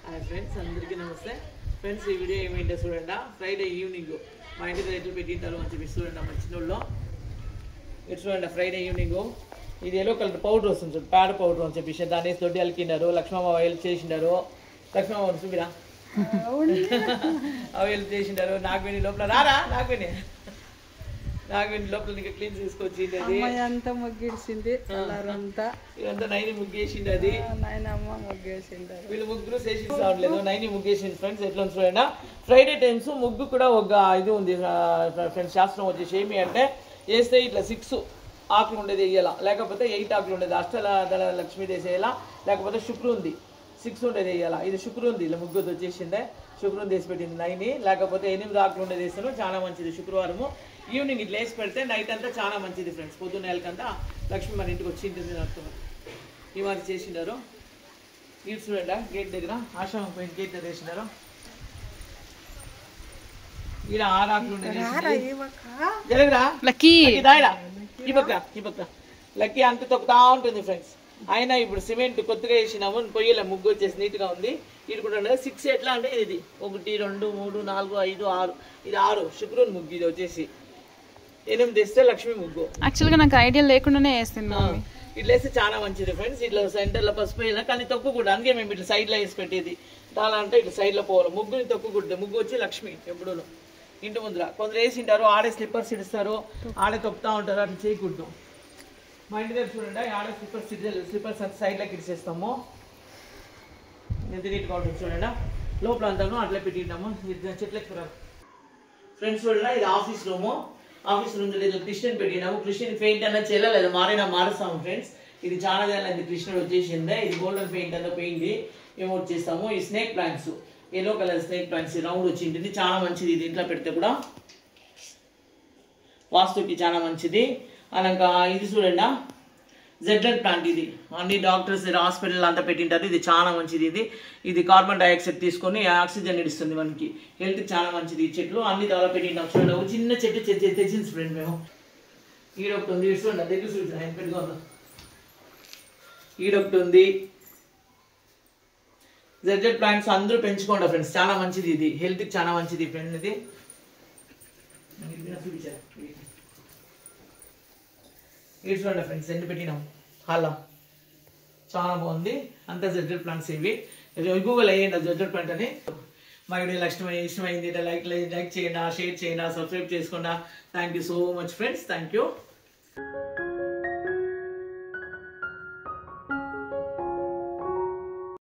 Hi friends, అందరికీ నమస్తే. Friends, ఈ వీడియో ఏమైందో చూడండి. ఫ్రైడే ఈవినింగ్ మా ఇంటి దగ్గర పెట్టింటారు అని చెప్పి చూడండి. మా చిన్నోళ్ళు ఇటు చూడండి. ఫ్రైడే ఈవినింగ్ ఇది ఎల్లో కలర్ పౌడర్ వస్తుంది చూడండి, పేడ పౌడర్ అని చెప్పేసి దాన్ని వేసి దొడ్డి అలికినారు. లక్ష్మమ్మ హెల్ప్ చేసిండారు. లక్ష్మమ్మ చూపిరా అవి హెల్ప్ చేసిండారు. నాకు విని లోపల రారా, నాకు విని లోపల నీకు క్లీన్ తీసుకొచ్చింది. అది అంతా ముగ్గేసింది, ఇదంతా నైని ముగ్గేసింది. అది వీళ్ళు ముగ్గురు చేసి రావట్లేదు, నైని ముగ్గేసింది. ఫ్రెండ్స్, ఎట్లా చూడండి. ఫ్రైడే టైమ్స్ ముగ్గు కూడా ఒక ఇది ఉంది ఫ్రెండ్స్. శాస్త్రం వచ్చేసి ఏమి అంటే వేస్తే ఇట్లా 6 ఆకులు ఉండేది వేయాల, లేకపోతే 8 ఆకులు ఉండేది అష్టదళ లక్ష్మీదేవి వేయాలా, లేకపోతే శుక్రుంది 6 ఉండేది వేయాలా. ఇది శుక్రుంది, ఇలా ముగ్గురు వచ్చేసిందే. శుక్రం తీసి పెట్టింది నైని, లేకపోతే 8 ఆకులు ఉండేది వేస్తాను. చాలా మంచిది. శుక్రవారము ఈవినింగ్ ఇట్లా వేసి పెడితే నైట్ అంతా చాలా మంచిది ఫ్రెండ్స్. పొద్దున్న నెలకంతా లక్ష్మి మన ఇంటికి వచ్చి ఉంటుంది అర్థం. ఈ మరి చేసిండారు. ఇటు చూడండి, గేట్ దగ్గర ఆశ్రమం పోయిన గేట్ దగ్గర వేసినారు. ఈడ 6 ఆకులు ఉండేది జరగరా ఈ పక్క లక్కీ అంత తొక్కుతా ఉంటుంది ఫ్రెండ్స్. అయినా ఇప్పుడు సిమెంట్ కొత్తగా వేసినాము, పొయ్యిలో ముగ్గు వచ్చేసి నీట్గా ఉంది. ఇది కూడా 6 ఎట్లా అంటే ఇది 1 2 3 4 5 6 ఇది 6 శుక్రుని ముగ్గు. ఇది వచ్చేసి 8 వేస్తే లక్ష్మి ముగ్గు. యాక్చువల్గా నాకు ఐడియా లేకుండానే వేస్తుంది. ఇట్లా వేస్తే చాలా మంచిది ఫ్రెండ్స్. ఇట్లా సెంటర్లో పసుపు వేయాలి, కానీ తొక్కకూడదు. అందుకే మేము ఇట్లా సైడ్లో వేసి పెట్టేది. చాలా అంటే ఇట్లా సైడ్లో పోవాలి. ముగ్గుని తొక్కకూడదు. ముగ్గు వచ్చి లక్ష్మి ఎప్పుడూ ఇంటి ముందర. కొందరు వేసింటారు, ఆడే స్లిప్పర్స్ ఇస్తారు, ఆడే తొక్కుతూ ఉంటారు. అట్లా చేయకూడదు. మా ఇంటి దగ్గర చూడండి, ఆడే స్లిప్పర్స్ అంత సైడ్లోకి ఇచ్చేస్తాము. ఎంత నీట్గా ఉంటుంది చూడండి. లోపల అంతాను అట్లా పెట్టింటాము. చెట్లకి ఫ్రెండ్స్ చూడండి, ఇది ఆఫీస్ రూము. ఆఫీస్ రూమ్ దగ్గర కృష్ణని పెట్టినాము. కృష్ణని పెయింట్ అన్నది చేయలేదు, మారుస్తాము ఫ్రెండ్స్. ఇది చాలా దేని కృష్ణుడు వచ్చేసిందే. ఇది గోల్డెన్ పెయింట్ అన్న పెయింట్ ఏమౌట్ చేస్తాము. ఈ snake plants, yellow colour snake plants round వచ్చింది. చాలా మంచిది. ఇది ఇంట్లో పెడితే కూడా వాస్తుకి చాలా మంచిది. అలాక ఇది చూడండి, జెడ్లెట్ ప్లాంట్. ఇది అన్ని డాక్టర్స్ హాస్పిటల్ అంతా పెట్టింటారు. ఇది చాలా మంచిది. ఇది కార్బన్ డైఆక్సైడ్ తీసుకొని ఆక్సిజన్ ఇస్తుంది మనకి. హెల్త్కి చాలా మంచిది. ఈ చెట్లు అన్ని చాలా పెట్టింటాం. చూడండి, ఒక చిన్న చెట్టు తెచ్చింది ఫ్రెండ్ మేము. ఈడొకటి ఉంది, చూడండి దగ్గర చూడండి, ఆయన పెట్టుకోండి. ఈడొకటి ఉంది. జెడ్లెట్ ప్లాంట్స్ అందరూ పెంచుకోండి ఫ్రెండ్స్, చాలా మంచిది. ఇది హెల్త్కి చాలా మంచిది ఫ్రెండ్. ఇది ఇది చూడండి ఫ్రెండ్స్, ఎన్ని పెట్టినాం హాల్లో. చాలా బాగుంది. అంతా జెడ్లెట్ ప్లాంట్స్ ఇవి. గూగుల్ అయ్యండి జెడ్లెట్ ప్లాంట్ అని. మా వీడియో ఇష్టమైంది లైక్ చేయండి, షేర్ చేయండి, సబ్స్క్రైబ్ చేసుకోండి. Thank you so much friends. Thank you.